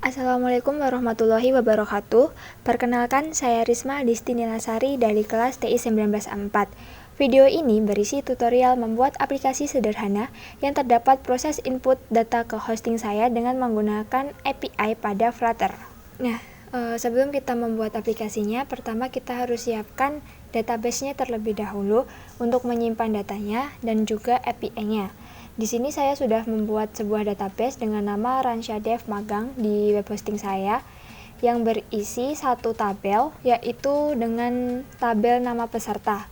Assalamualaikum warahmatullahi wabarakatuh. Perkenalkan, saya Risma Disti Nilasari dari kelas TI 19A4. Video ini berisi tutorial membuat aplikasi sederhana yang terdapat proses input data ke hosting saya dengan menggunakan API pada Flutter. Sebelum kita membuat aplikasinya, pertama kita harus siapkan database-nya terlebih dahulu untuk menyimpan datanya dan juga API-nya. Di sini saya sudah membuat sebuah database dengan nama Ransyadev Magang di web hosting saya yang berisi satu tabel, yaitu dengan tabel nama peserta.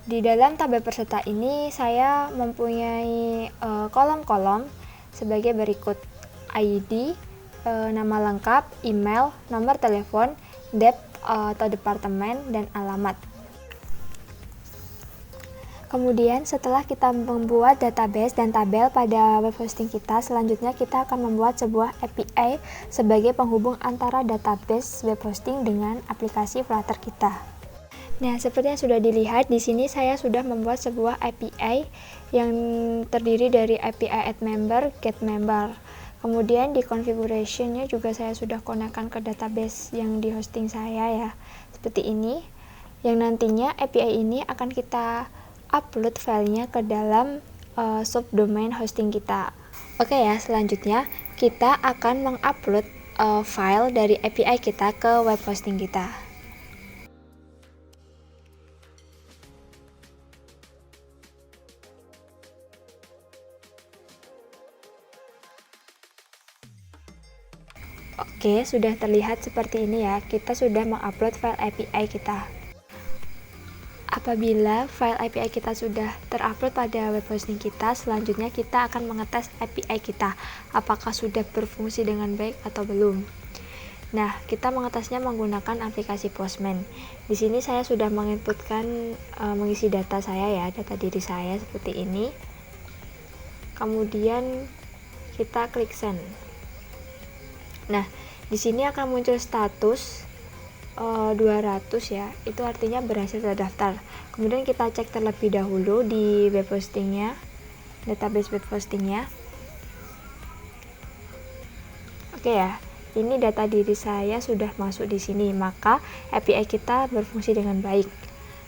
Di dalam tabel peserta ini saya mempunyai kolom-kolom sebagai berikut: ID, nama lengkap, email, nomor telepon, dep atau departemen, dan alamat. Kemudian setelah kita membuat database dan tabel pada web hosting kita, selanjutnya kita akan membuat sebuah API sebagai penghubung antara database web hosting dengan aplikasi Flutter kita. Seperti yang sudah dilihat, di sini saya sudah membuat sebuah API yang terdiri dari API add member, get member. Kemudian di configuration-nya juga saya sudah konekkan ke database yang di hosting saya ya, seperti ini. Yang nantinya API ini akan kita upload filenya ke dalam subdomain hosting kita. Oke ya, selanjutnya kita akan mengupload file dari API kita ke web hosting kita. Oke, sudah terlihat seperti ini ya, kita sudah mengupload file API kita. Apabila file API kita sudah terupload pada web hosting kita, selanjutnya kita akan mengetes API kita, apakah sudah berfungsi dengan baik atau belum. Kita mengetesnya menggunakan aplikasi Postman. Di sini saya sudah menginputkan mengisi data saya ya, data diri saya seperti ini. Kemudian kita klik send. Di sini akan muncul status 200 ya, itu artinya berhasil terdaftar. Kemudian kita cek terlebih dahulu di web hostingnya, database web hostingnya. Oke ya, ini data diri saya sudah masuk di sini, maka API kita berfungsi dengan baik.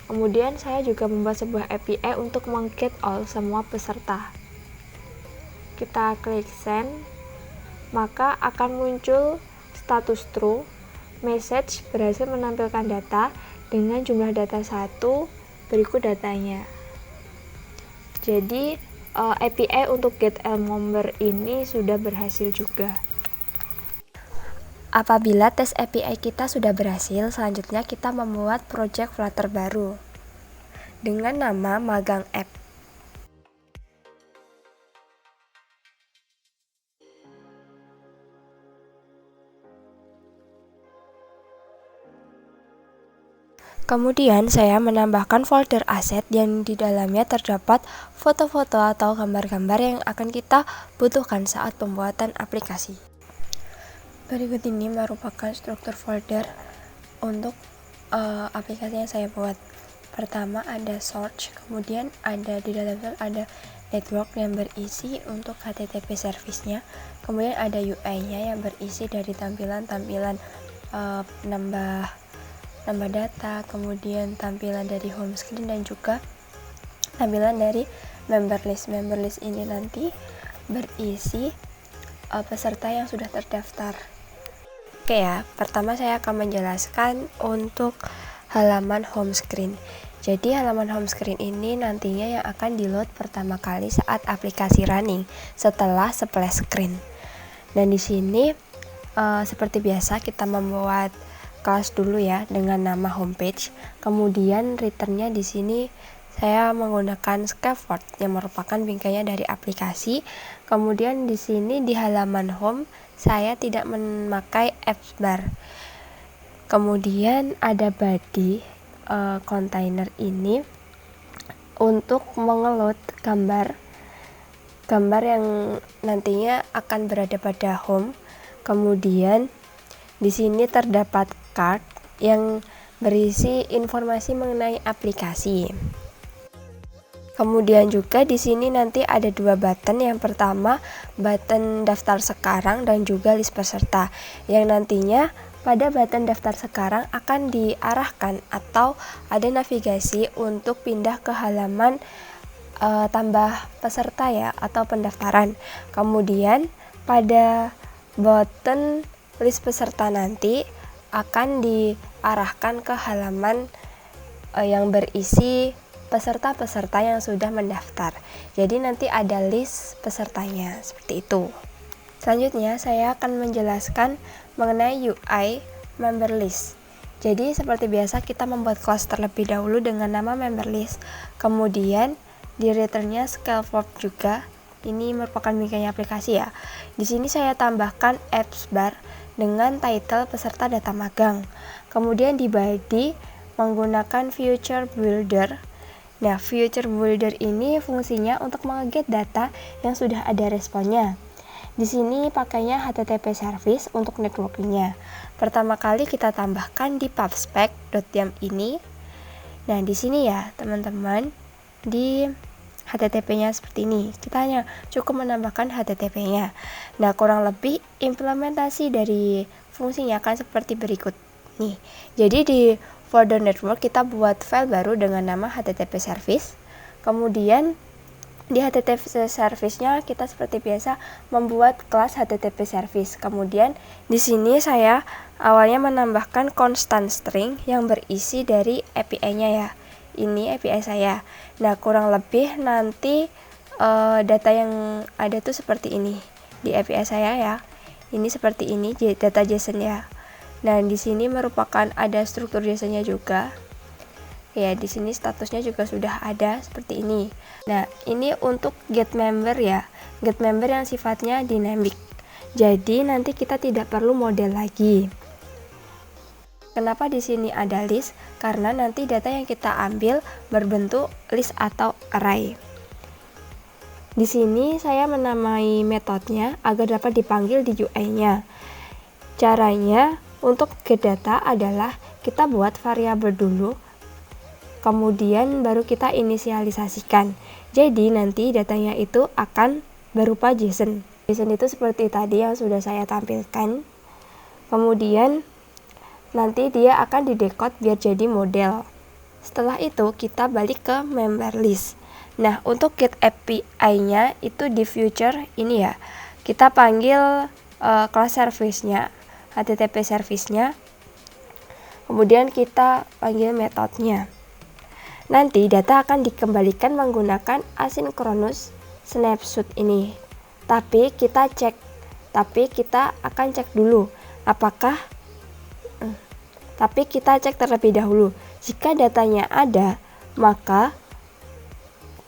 Kemudian saya juga membuat sebuah API untuk meng-get all semua peserta. Kita klik send, maka akan muncul status true, message berhasil menampilkan data dengan jumlah data 1, berikut datanya. Jadi API untuk get all member ini sudah berhasil juga. Apabila tes API kita sudah berhasil, selanjutnya kita membuat project Flutter baru dengan nama Magang App. Kemudian saya menambahkan folder aset yang di dalamnya terdapat foto-foto atau gambar-gambar yang akan kita butuhkan saat pembuatan aplikasi. Berikut ini merupakan struktur folder untuk aplikasi yang saya buat. Pertama ada search, kemudian ada di dalamnya ada network yang berisi untuk HTTP service-nya, kemudian ada UI-nya yang berisi dari tampilan-tampilan nambah data, kemudian tampilan dari home screen dan juga tampilan dari member list. Member list ini nanti berisi peserta yang sudah terdaftar. Oke ya, pertama saya akan menjelaskan untuk halaman home screen. Jadi halaman home screen ini nantinya yang akan di-load pertama kali saat aplikasi running setelah splash screen. Dan di sini seperti biasa kita membuat kelas dulu ya dengan nama homepage. Kemudian returnnya di sini saya menggunakan scaffold yang merupakan bingkainya dari aplikasi. Kemudian di sini di halaman home saya tidak memakai apps bar. Kemudian ada body container ini untuk mengeload gambar yang nantinya akan berada pada home. Kemudian di sini terdapat card yang berisi informasi mengenai aplikasi. Kemudian juga di sini nanti ada dua button. Yang pertama button daftar sekarang dan juga list peserta, yang nantinya pada button daftar sekarang akan diarahkan atau ada navigasi untuk pindah ke halaman tambah peserta ya, atau pendaftaran. Kemudian pada button list peserta nanti akan diarahkan ke halaman yang berisi peserta-peserta yang sudah mendaftar. Jadi nanti ada list pesertanya, seperti itu. Selanjutnya saya akan menjelaskan mengenai UI member list. Jadi seperti biasa kita membuat kelas terlebih dahulu dengan nama member list. Kemudian di returnnya scaleform juga. Ini merupakan bingkainya aplikasi ya. Di sini saya tambahkan apps bar dengan title peserta data magang. Kemudian di body menggunakan future builder. Nah, future builder ini fungsinya untuk menge-get data yang sudah ada responnya. Di sini pakainya HTTP service untuk networkingnya. Pertama kali kita tambahkan di pubspec.yam ini. Nah, di sini ya teman-teman, di HTTP-nya seperti ini. Kita hanya cukup menambahkan HTTP-nya. Nah, kurang lebih implementasi dari fungsinya akan seperti berikut nih. Jadi di folder network kita buat file baru dengan nama HTTP service. Kemudian di HTTP service-nya kita seperti biasa membuat kelas HTTP service. Kemudian di sini saya awalnya menambahkan constant string yang berisi dari API-nya ya. Ini API saya. Nah, kurang lebih nanti data yang ada tuh seperti ini di API saya ya. Ini seperti ini data JSON ya. Nah, di sini merupakan ada struktur JSON-nya juga. Ya, di sini statusnya juga sudah ada seperti ini. Nah, ini untuk get member ya. Get member yang sifatnya dynamic. Jadi, nanti kita tidak perlu model lagi. Kenapa di sini ada list? Karena nanti data yang kita ambil berbentuk list atau array. Di sini saya menamai metodenya agar dapat dipanggil di UI-nya. Caranya untuk get data adalah kita buat variabel dulu, kemudian baru kita inisialisasikan. Jadi nanti datanya itu akan berupa JSON. JSON itu seperti tadi yang sudah saya tampilkan. Kemudian nanti dia akan didekode biar jadi model. Setelah itu kita balik ke member list. Nah, untuk get API-nya itu di future ini ya. Kita panggil class service-nya, HTTP service-nya, kemudian kita panggil metodenya. Nanti data akan dikembalikan menggunakan asynchronous snapshot ini. Tapi kita akan cek dulu apakah tapi kita cek terlebih dahulu. Jika datanya ada, maka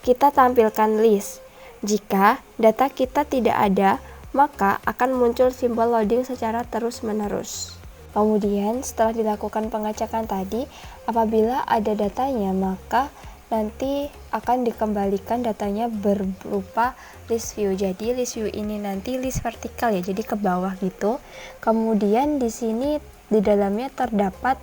kita tampilkan list. Jika data kita tidak ada, maka akan muncul simbol loading secara terus-menerus. Kemudian setelah dilakukan pengecekan tadi, apabila ada datanya, maka nanti akan dikembalikan datanya berupa list view. Jadi list view ini nanti list vertikal ya, jadi ke bawah gitu. Kemudian di sini di dalamnya terdapat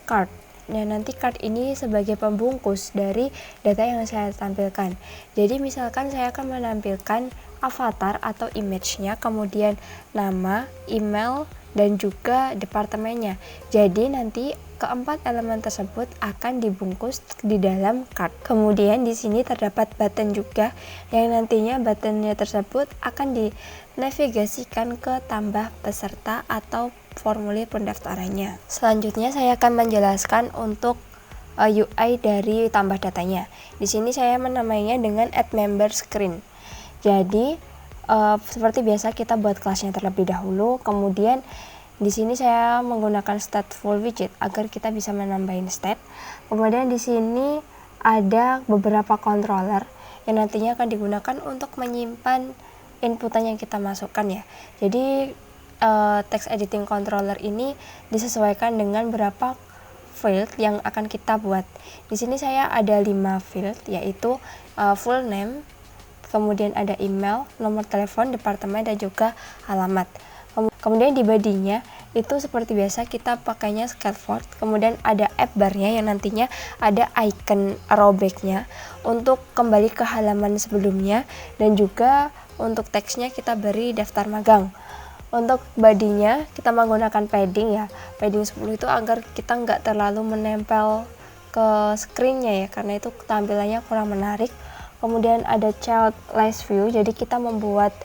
card. Nah, nanti card ini sebagai pembungkus dari data yang saya tampilkan. Jadi misalkan saya akan menampilkan avatar atau image-nya, kemudian nama, email, dan juga departemennya. Jadi nanti keempat elemen tersebut akan dibungkus di dalam card. Kemudian di sini terdapat button juga, yang nantinya buttonnya tersebut akan dinavigasikan ke tambah peserta atau formulir pendaftarannya. Selanjutnya saya akan menjelaskan untuk UI dari tambah datanya. Di sini saya menamainya dengan add member screen. Jadi seperti biasa kita buat kelasnya terlebih dahulu, kemudian di sini saya menggunakan stateful widget agar kita bisa menambahin state. Kemudian di sini ada beberapa controller yang nantinya akan digunakan untuk menyimpan inputan yang kita masukkan ya. Jadi text editing controller ini disesuaikan dengan berapa field yang akan kita buat. Di sini saya ada 5 field, yaitu full name, kemudian ada email, nomor telepon, departemen, dan juga alamat. Kemudian di body-nya itu seperti biasa kita pakainya scaffold. Kemudian ada app barnya yang nantinya ada icon arrow back-nya untuk kembali ke halaman sebelumnya, dan juga untuk teksnya kita beri daftar magang. Untuk bodinya kita menggunakan padding ya, padding 10 itu agar kita nggak terlalu menempel ke screen-nya ya, karena itu tampilannya kurang menarik. Kemudian ada child list view, jadi kita membuat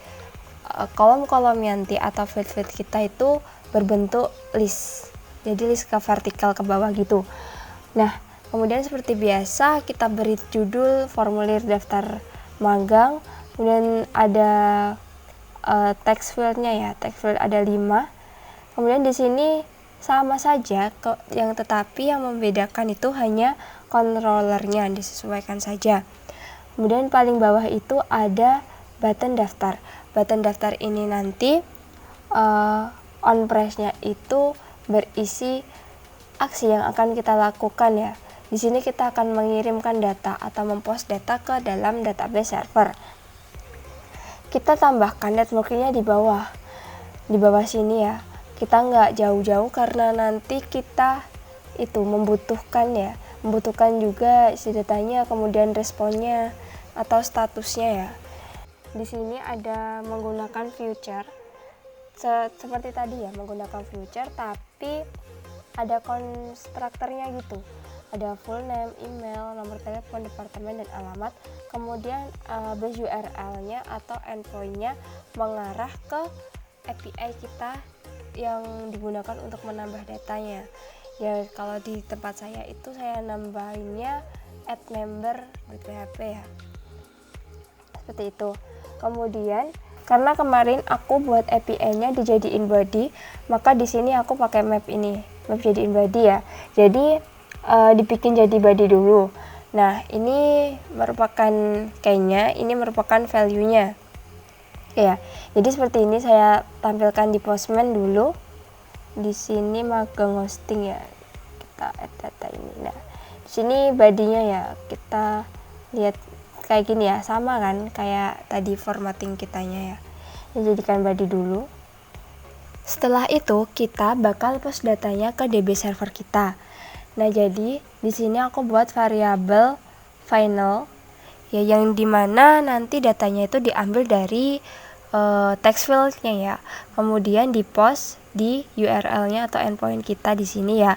kolom-kolom nanti atau feed kita itu berbentuk list, jadi list ke vertikal ke bawah gitu. Nah, kemudian seperti biasa kita beri judul formulir daftar magang, kemudian ada text fieldnya ya, text field ada 5. Kemudian di sini sama saja, tetapi yang membedakan itu hanya controllernya, disesuaikan saja. Kemudian paling bawah itu ada button daftar. Button daftar ini nanti on press-nya itu berisi aksi yang akan kita lakukan ya. Di sini kita akan mengirimkan data atau mempost data ke dalam database server. Kita tambahkan networking-nya di bawah sini ya. Kita nggak jauh-jauh karena nanti kita itu membutuhkan juga isi datanya, kemudian responnya atau statusnya ya. Di sini ada menggunakan future seperti tadi ya, menggunakan future tapi ada konstruktornya gitu. Ada full name, email, nomor telepon, departemen, dan alamat. Kemudian base URL-nya atau endpoint-nya mengarah ke API kita yang digunakan untuk menambah datanya. Ya, kalau di tempat saya itu saya nambahinnya add member .php ya. Seperti itu. Kemudian karena kemarin aku buat API-nya dijadiin body, maka di sini aku pakai map ini, map jadiin body ya. Jadi dibikin jadi body dulu. Nah, ini merupakan kayaknya ini merupakan value-nya. Ya. Jadi seperti ini saya tampilkan di Postman dulu. Di sini magang hosting ya. Kita add data ini. Nah, di sini body-nya ya. Kita lihat kayak gini ya, sama kan kayak tadi formatting kitanya ya. Jadikan body dulu. Setelah itu kita bakal post datanya ke DB server kita. Nah, jadi di sini aku buat variabel final ya, yang dimana nanti datanya itu diambil dari text field-nya ya. Kemudian di post di URL-nya atau endpoint kita di sini ya.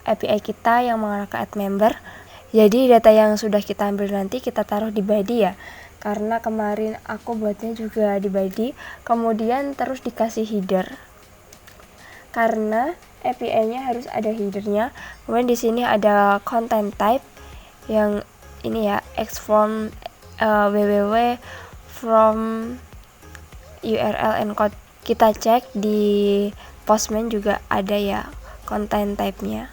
API kita yang mengarah ke add member. Jadi data yang sudah kita ambil nanti kita taruh di body ya. Karena kemarin aku buatnya juga di body, kemudian terus dikasih header. Karena API-nya harus ada headernya. Kemudian di sini ada content type yang ini ya, X from www from URL encode. Kita cek di Postman juga ada ya content type-nya.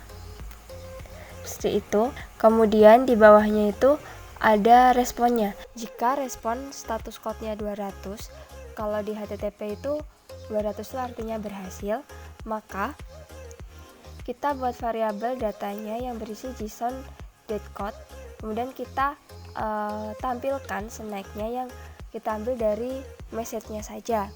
Seperti itu. Kemudian di bawahnya itu ada responnya. Jika respon status code-nya 200, kalau di HTTP itu 200 itu artinya berhasil, maka kita buat variabel datanya yang berisi JSON datecode. Kemudian kita tampilkan snack-nya yang kita ambil dari message-nya saja.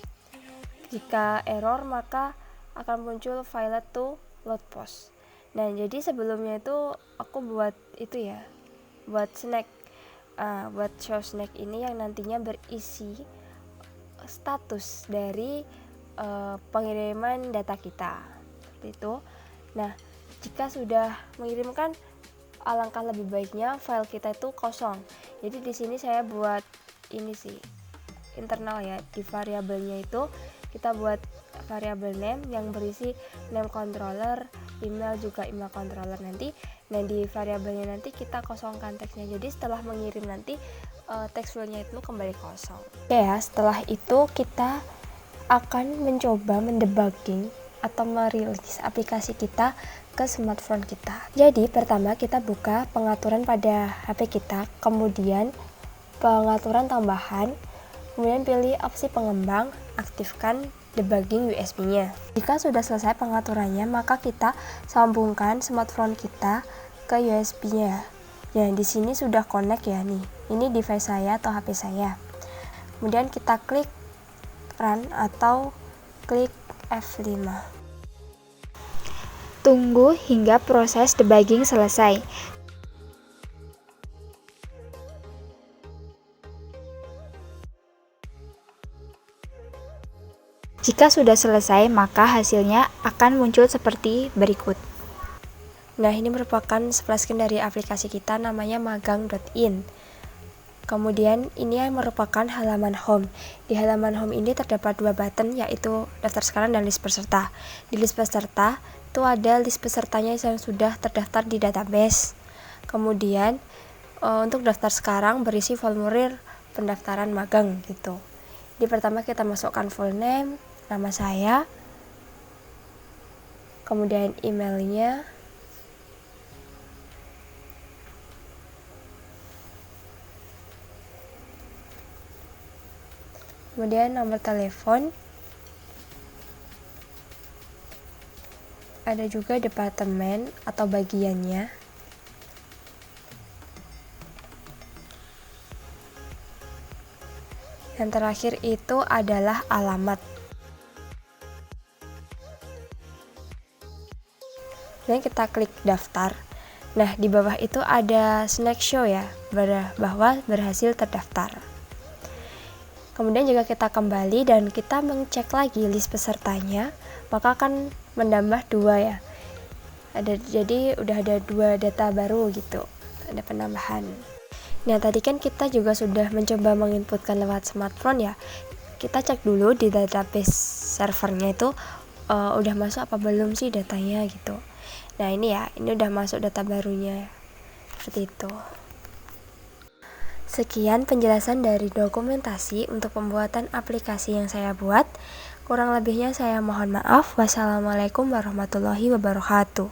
Jika error maka akan muncul failed to load post. Nah, jadi sebelumnya itu aku buat itu ya, buat snack, buat show snack ini yang nantinya berisi status dari pengiriman data kita. Seperti itu. Nah, jika sudah mengirimkan, alangkah lebih baiknya file kita itu kosong. Jadi di sini saya buat ini sih internal ya, di variabelnya itu kita buat variabel name yang berisi name controller, email juga email controller nanti. Nah, di variabelnya nanti kita kosongkan teksnya. Jadi setelah mengirim nanti text filenya itu kembali kosong. Ya, setelah itu kita akan mencoba mendebugging atau merilis aplikasi kita ke smartphone kita. Jadi pertama kita buka pengaturan pada HP kita, kemudian pengaturan tambahan, kemudian pilih opsi pengembang, aktifkan debugging USB-nya. Jika sudah selesai pengaturannya, maka kita sambungkan smartphone kita ke USB-nya. Ya, di sini sudah connect ya nih. Ini device saya atau HP saya. Kemudian kita klik run atau klik F5. Tunggu hingga proses debugging selesai. Jika sudah selesai, maka hasilnya akan muncul seperti berikut. Nah, ini merupakan splash screen dari aplikasi kita, namanya magang.in. Kemudian ini merupakan halaman home. Di halaman home ini terdapat dua button, yaitu daftar sekarang dan list peserta. Di list peserta itu ada list pesertanya yang sudah terdaftar di database. Kemudian untuk daftar sekarang berisi formulir pendaftaran magang gitu. Di pertama kita masukkan full name, nama saya, kemudian emailnya, kemudian nomor telepon, ada juga departemen atau bagiannya, yang terakhir itu adalah alamat. Dan kita klik daftar. Nah, di bawah itu ada snack show ya, bahwa berhasil terdaftar. Kemudian jika kita kembali dan kita mengecek lagi list pesertanya, maka akan menambah 2 ya. Jadi udah ada 2 data baru gitu, ada penambahan. Nah, tadi kan kita juga sudah mencoba menginputkan lewat smartphone ya. Kita cek dulu di database servernya itu udah masuk apa belum sih datanya gitu. Nah, ini ya, ini udah masuk data barunya. Seperti itu. Sekian penjelasan dari dokumentasi untuk pembuatan aplikasi yang saya buat. Kurang lebihnya saya mohon maaf. Wassalamualaikum warahmatullahi wabarakatuh.